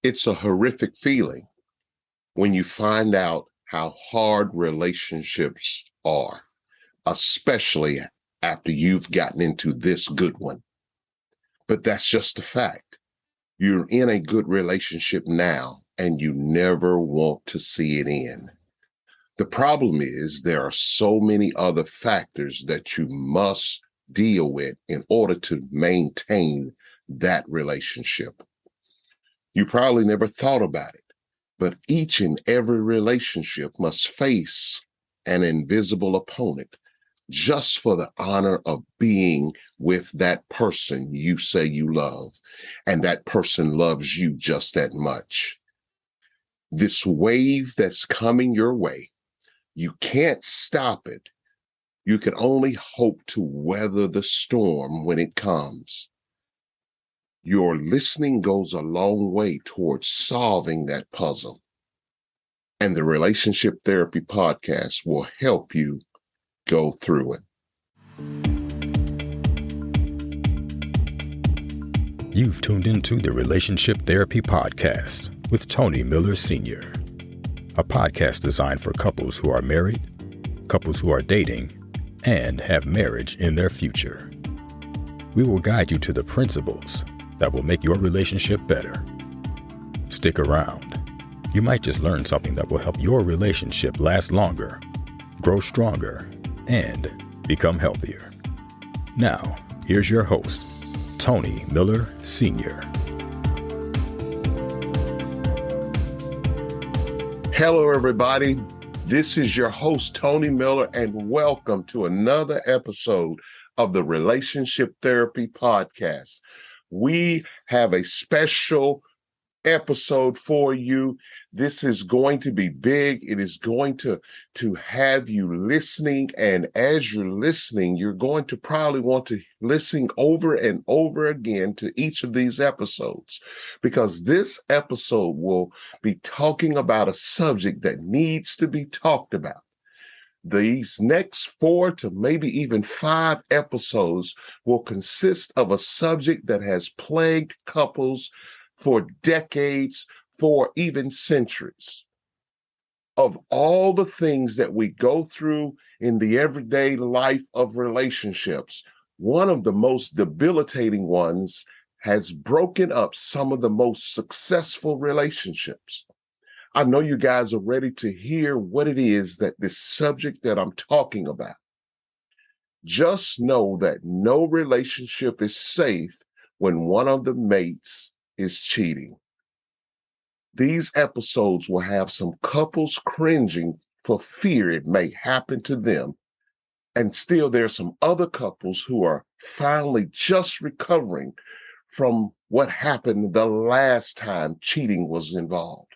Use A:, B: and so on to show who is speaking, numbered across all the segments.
A: It's a horrific feeling when you find out how hard relationships are, especially after you've gotten into this good one. But that's just a fact. You're in a good relationship now, and you never want to see it end. The problem is there are so many other factors that you must deal with in order to maintain that relationship. You probably never thought about it, but each and every relationship must face an invisible opponent just for the honor of being with that person you say you love, and that person loves you just that much. This wave that's coming your way, you can't stop it. You can only hope to weather the storm when it comes. Your listening goes a long way towards solving that puzzle. And the Relationship Therapy Podcast will help you go through it.
B: You've tuned into the Relationship Therapy Podcast with Tony Miller Sr., a podcast designed for couples who are married, couples who are dating, and have marriage in their future. We will guide you to the principles that will make your relationship better. Stick around. You might just learn something that will help your relationship last longer, grow stronger, and become healthier. Now, here's your host, Tony Miller Sr.
A: Hello, everybody. This is your host, Tony Miller, and welcome to another episode of the Relationship Therapy Podcast. We have a special episode for you. This is going to be big. It is going to have you listening. And as you're listening, you're going to probably want to listen over and over again to each of these episodes, because this episode will be talking about a subject that needs to be talked about. These next 4 to maybe even 5 episodes will consist of a subject that has plagued couples for decades, for even centuries. Of all the things that we go through in the everyday life of relationships, one of the most debilitating ones has broken up some of the most successful relationships. I know you guys are ready to hear what it is that this subject that I'm talking about. Just know that no relationship is safe when one of the mates is cheating. These episodes will have some couples cringing for fear it may happen to them. And still there's some other couples who are finally just recovering from what happened the last time cheating was involved.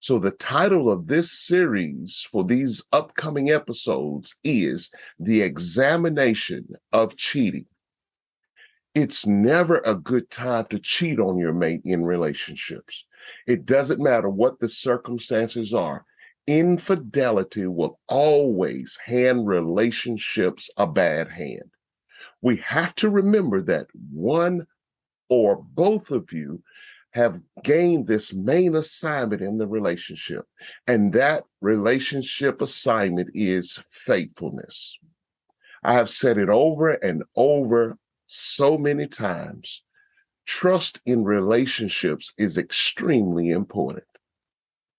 A: So the title of this series for these upcoming episodes is The Examination of Cheating. It's never a good time to cheat on your mate in relationships. It doesn't matter what the circumstances are. Infidelity will always hand relationships a bad hand. We have to remember that one or both of you have gained this main assignment in the relationship, and that relationship assignment is faithfulness. I have said it over and over so many times. Trust in relationships is extremely important.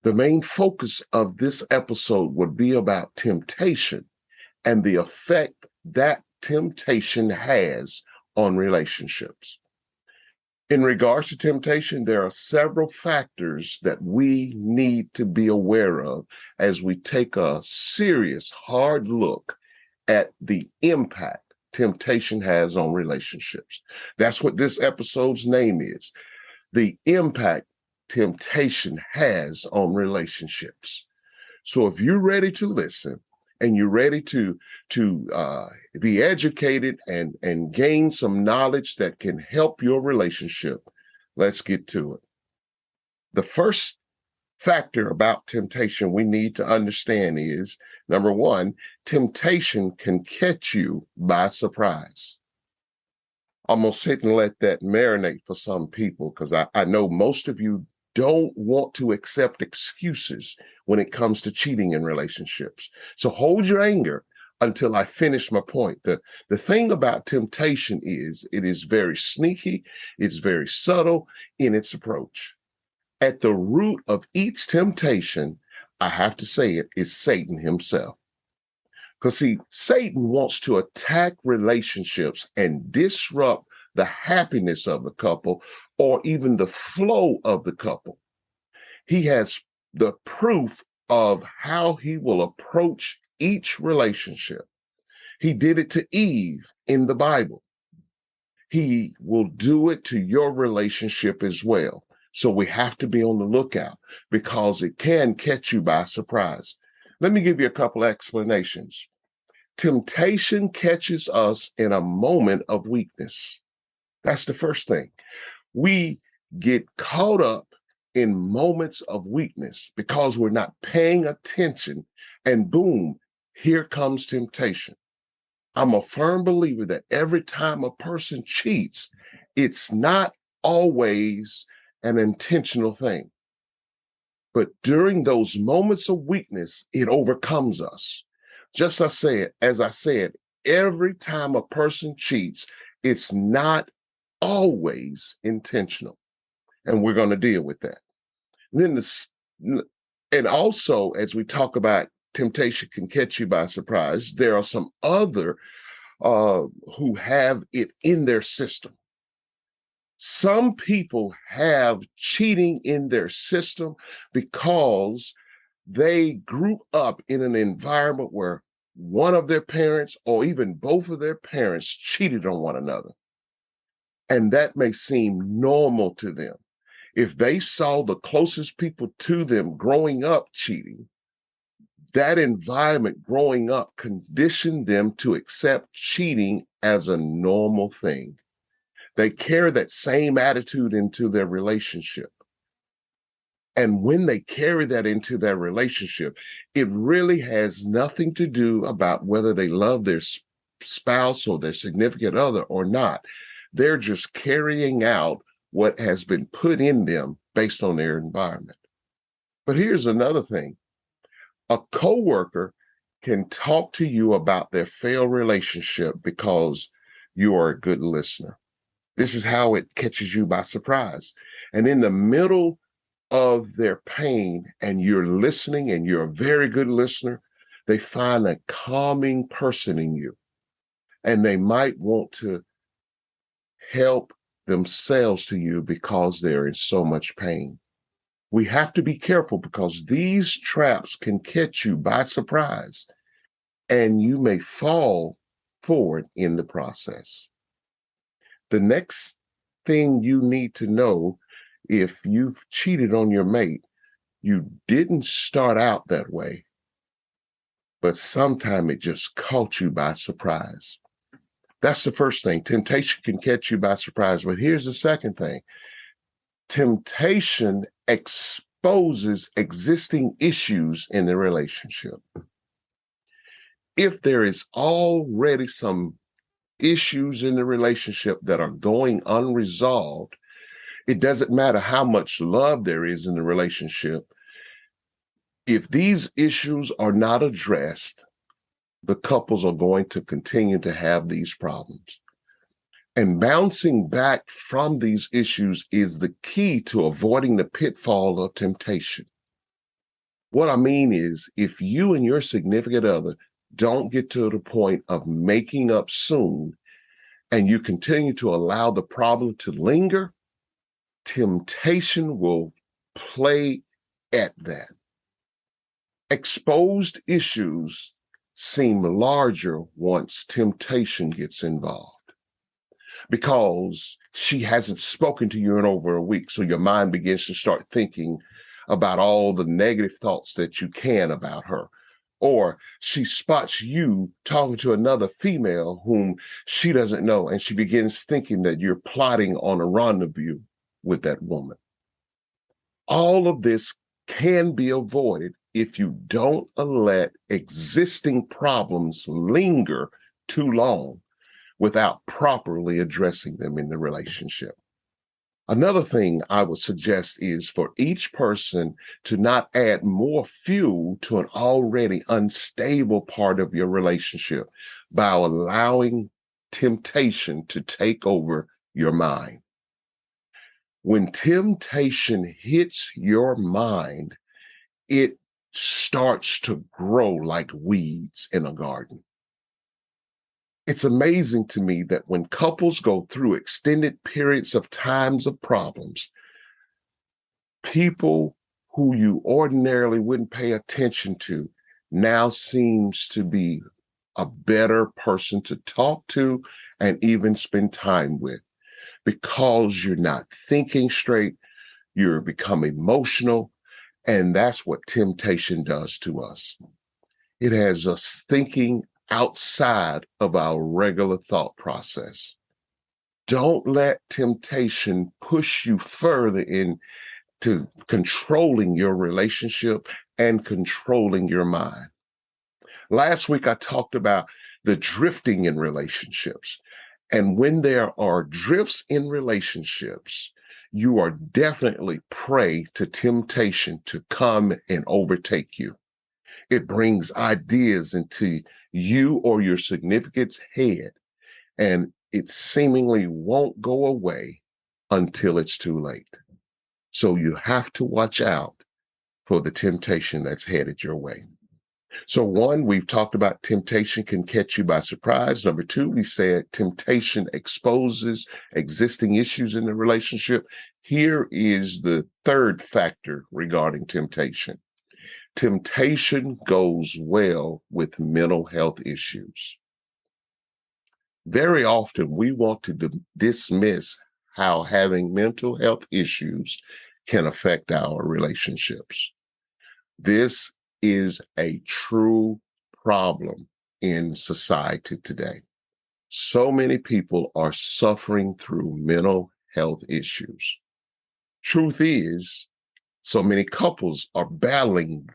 A: The main focus of this episode would be about temptation and the effect that temptation has on relationships. In regards to temptation, there are several factors that we need to be aware of as we take a serious, hard look at the impact temptation has on relationships. That's what this episode's name is. The impact temptation has on relationships. So if you're ready to listen and you're ready to be educated and gain some knowledge that can help your relationship, let's get to it. The first factor about temptation we need to understand is, number one, temptation can catch you by surprise. I'm going to sit and let that marinate for some people, because I know most of you don't want to accept excuses when it comes to cheating in relationships. So hold your anger until I finish my point. The thing about temptation is it is very sneaky, it's very subtle in its approach. At the root of each temptation, I have to say it, is Satan himself. Because see, Satan wants to attack relationships and disrupt the happiness of the couple or even the flow of the couple. He has the proof of how he will approach each relationship. He did it to Eve in the Bible. He will do it to your relationship as well. So we have to be on the lookout because it can catch you by surprise. Let me give you a couple explanations. Temptation catches us in a moment of weakness. That's the first thing. We get caught up in moments of weakness because we're not paying attention, and boom, here comes temptation. I'm a firm believer that every time a person cheats, it's not always an intentional thing. But during those moments of weakness, it overcomes us. Just as I said, every time a person cheats, it's not always intentional. And we're going to deal with that. And also, as we talk about temptation can catch you by surprise, there are some other who have it in their system. Some people have cheating in their system because they grew up in an environment where one of their parents or even both of their parents cheated on one another. And that may seem normal to them. If they saw the closest people to them growing up cheating, that environment growing up conditioned them to accept cheating as a normal thing. They carry that same attitude into their relationship. And when they carry that into their relationship, it really has nothing to do about whether they love their spouse or their significant other or not. They're just carrying out what has been put in them based on their environment. But here's another thing. A coworker can talk to you about their failed relationship because you are a good listener. This is how it catches you by surprise. And in the middle of their pain, and you're listening and you're a very good listener, they find a calming person in you. And they might want to help themselves to you because they're in so much pain. We have to be careful because these traps can catch you by surprise and you may fall forward in the process. The next thing you need to know, if you've cheated on your mate, you didn't start out that way, but sometime it just caught you by surprise. That's the first thing. Temptation can catch you by surprise. But here's the second thing. Temptation exposes existing issues in the relationship. If there is already some issues in the relationship that are going unresolved, it doesn't matter how much love there is in the relationship. If these issues are not addressed, the couples are going to continue to have these problems. And bouncing back from these issues is the key to avoiding the pitfall of temptation. What I mean is, if you and your significant other don't get to the point of making up soon, and you continue to allow the problem to linger, temptation will play at that. Exposed issues seem larger once temptation gets involved because she hasn't spoken to you in over a week. So your mind begins to start thinking about all the negative thoughts that you can about her. Or she spots you talking to another female whom she doesn't know, and she begins thinking that you're plotting on a rendezvous with that woman. All of this can be avoided if you don't let existing problems linger too long without properly addressing them in the relationship. Another thing I would suggest is for each person to not add more fuel to an already unstable part of your relationship by allowing temptation to take over your mind. When temptation hits your mind, it starts to grow like weeds in a garden. It's amazing to me that when couples go through extended periods of times of problems, people who you ordinarily wouldn't pay attention to now seems to be a better person to talk to and even spend time with because you're not thinking straight, you're become emotional, and that's what temptation does to us. It has us thinking outside of our regular thought process. Don't let temptation push you further into controlling your relationship and controlling your mind. Last week, I talked about the drifting in relationships. And when there are drifts in relationships, you are definitely prey to temptation to come and overtake you. It brings ideas into you or your significant's head, and it seemingly won't go away until it's too late. So you have to watch out for the temptation that's headed your way. So one, we've talked about temptation can catch you by surprise. Number two, we said temptation exposes existing issues in the relationship. Here is the third factor regarding temptation. Temptation goes well with mental health issues. Very often we want to dismiss how having mental health issues can affect our relationships. This is a true problem in society today. So many people are suffering through mental health issues. Truth is, so many couples are battling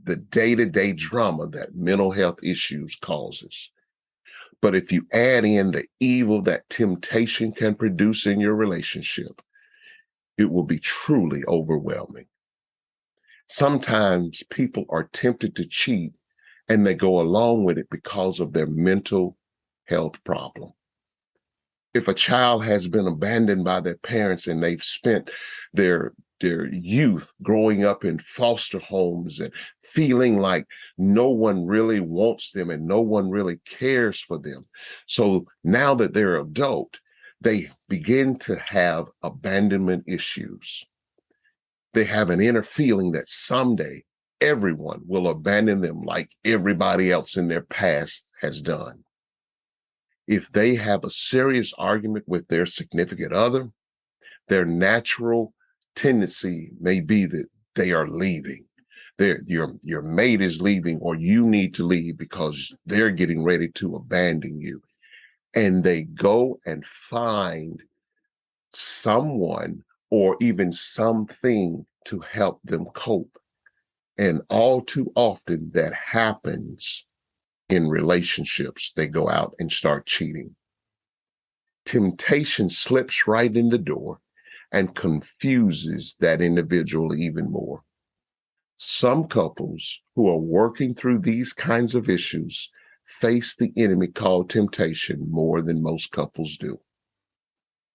A: the day-to-day drama that mental health issues causes. But if you add in the evil that temptation can produce in your relationship, it will be truly overwhelming. Sometimes people are tempted to cheat and they go along with it because of their mental health problem. If a child has been abandoned by their parents and they've spent their youth growing up in foster homes and feeling like no one really wants them and no one really cares for them. So now that they're adult, they begin to have abandonment issues. They have an inner feeling that someday everyone will abandon them like everybody else in their past has done. If they have a serious argument with their significant other, their natural tendency may be that they are leaving. Your mate is leaving, or you need to leave because they're getting ready to abandon you. And they go and find someone or even something to help them cope. And all too often that happens in relationships. They go out and start cheating. Temptation slips right in the door and confuses that individual even more. Some couples who are working through these kinds of issues face the enemy called temptation more than most couples do.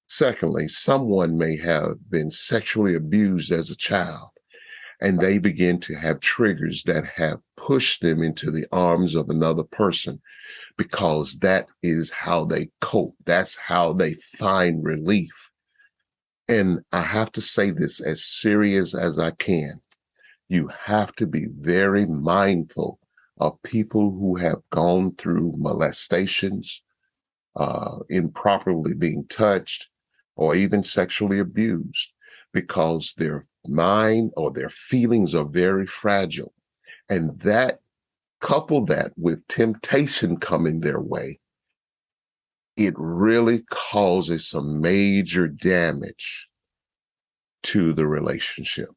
A: Secondly, someone may have been sexually abused as a child, and they begin to have triggers that have pushed them into the arms of another person because that is how they cope. That's how they find relief. And I have to say this as serious as I can. You have to be very mindful of people who have gone through molestations, improperly being touched, or even sexually abused, because their mind or their feelings are very fragile. And that, couple that with temptation coming their way, it really causes some major damage to the relationship.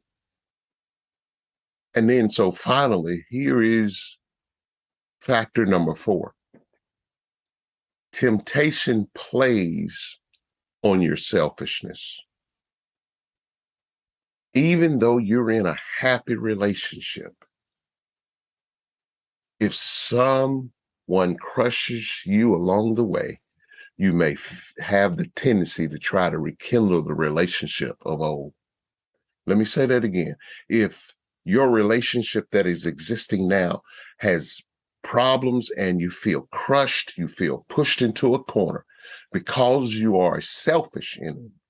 A: And then, so finally, here is factor number 4. Temptation plays on your selfishness. Even though you're in a happy relationship, if someone crushes you along the way, you may have the tendency to try to rekindle the relationship of old. Let me say that again. If your relationship that is existing now has problems and you feel crushed, you feel pushed into a corner because you are a selfish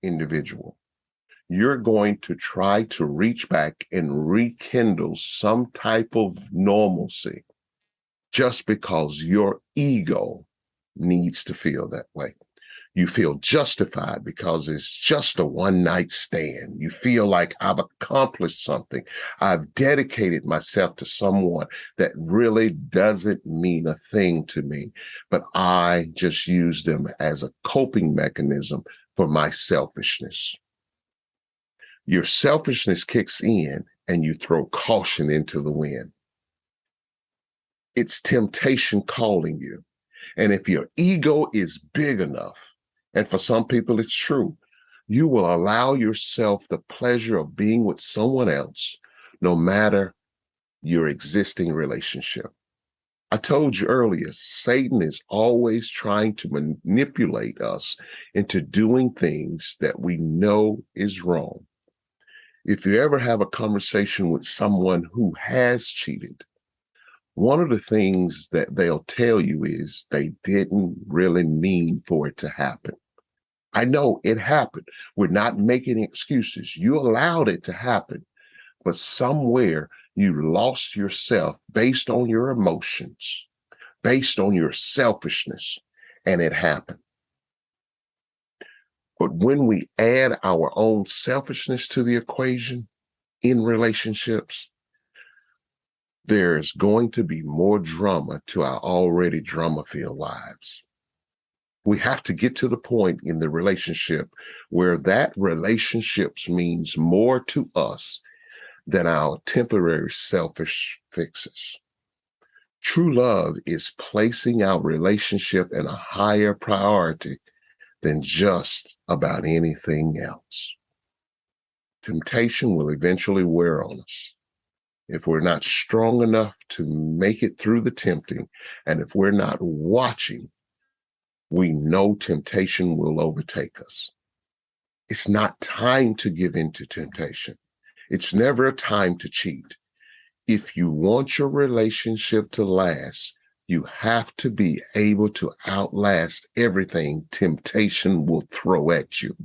A: individual, you're going to try to reach back and rekindle some type of normalcy just because your ego needs to feel that way. You feel justified because it's just a one night stand. You feel like I've accomplished something. I've dedicated myself to someone that really doesn't mean a thing to me, but I just use them as a coping mechanism for my selfishness. Your selfishness kicks in and you throw caution into the wind. It's temptation calling you. And if your ego is big enough, and for some people it's true, you will allow yourself the pleasure of being with someone else, no matter your existing relationship. I told you earlier, Satan is always trying to manipulate us into doing things that we know is wrong. If you ever have a conversation with someone who has cheated, one of the things that they'll tell you is they didn't really mean for it to happen. I know it happened. We're not making excuses. You allowed it to happen, but somewhere you lost yourself based on your emotions, based on your selfishness, and it happened. But when we add our own selfishness to the equation in relationships, there's going to be more drama to our already drama-filled lives. We have to get to the point in the relationship where that relationship means more to us than our temporary selfish fixes. True love is placing our relationship in a higher priority than just about anything else. Temptation will eventually wear on us. If we're not strong enough to make it through the tempting, and if we're not watching, we know temptation will overtake us. It's not time to give in to temptation. It's never a time to cheat. If you want your relationship to last, you have to be able to outlast everything temptation will throw at you,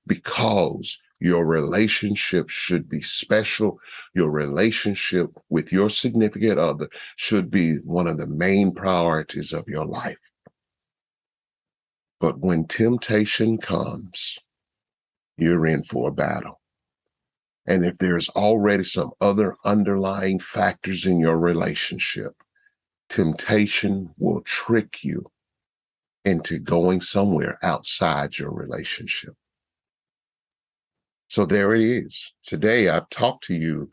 A: because your relationship should be special. Your relationship with your significant other should be one of the main priorities of your life. But when temptation comes, you're in for a battle. And if there's already some other underlying factors in your relationship, temptation will trick you into going somewhere outside your relationship. So there it is. Today, I've talked to you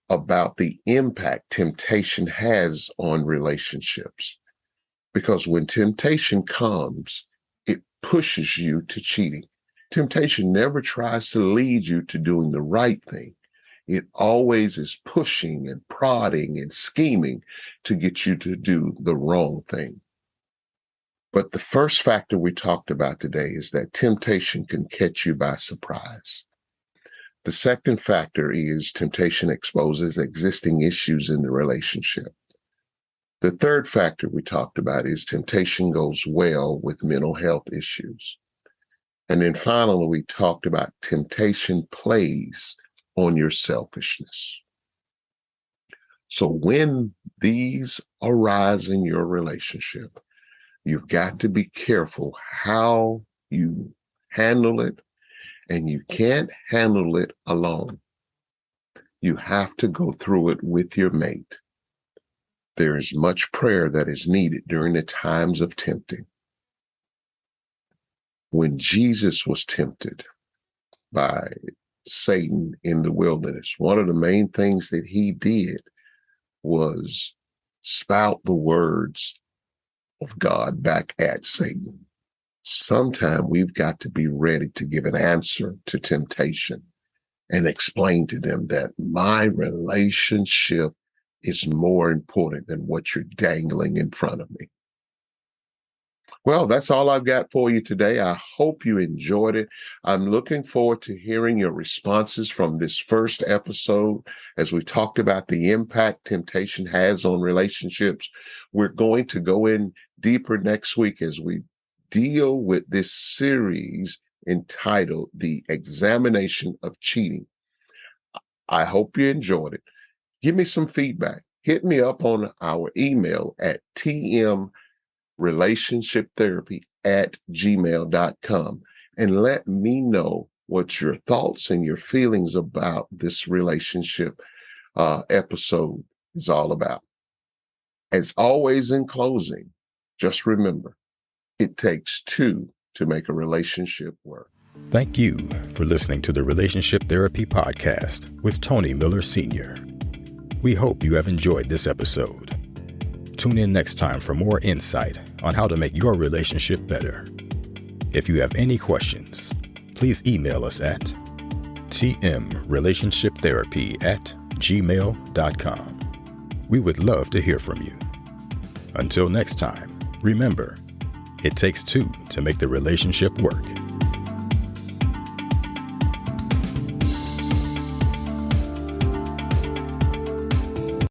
A: about the impact temptation has on relationships. Because when temptation comes, it pushes you to cheating. Temptation never tries to lead you to doing the right thing. It always is pushing and prodding and scheming to get you to do the wrong thing. But the first factor we talked about today is that temptation can catch you by surprise. The second factor is temptation exposes existing issues in the relationship. The third factor we talked about is temptation goes well with mental health issues. And then finally, we talked about temptation plays on your selfishness. So when these arise in your relationship, you've got to be careful how you handle it, and you can't handle it alone. You have to go through it with your mate. There is much prayer that is needed during the times of tempting. When Jesus was tempted by Satan in the wilderness, one of the main things that he did was spout the words of God back at Satan. Sometime we've got to be ready to give an answer to temptation. and explain to them that my relationship is more important than what you're dangling in front of me. Well, that's all I've got for you today. I hope you enjoyed it. I'm looking forward to hearing your responses from this first episode as we talked about the impact temptation has on relationships. We're going to go in deeper next week as we deal with this series entitled The Examination of Cheating. I hope you enjoyed it. Give me some feedback. Hit me up on our email at tmrelationshiptherapy@gmail.com and let me know what your thoughts and your feelings about this relationship episode is all about. As always, in closing, just remember, it takes two to make a relationship work.
B: Thank you for listening to the Relationship Therapy Podcast with Tony Miller Sr. We hope you have enjoyed this episode. Tune in next time for more insight on how to make your relationship better. If you have any questions, please email us at tmrelationshiptherapy@gmail.com. We would love to hear from you. Until next time, remember, it takes two to make the relationship work.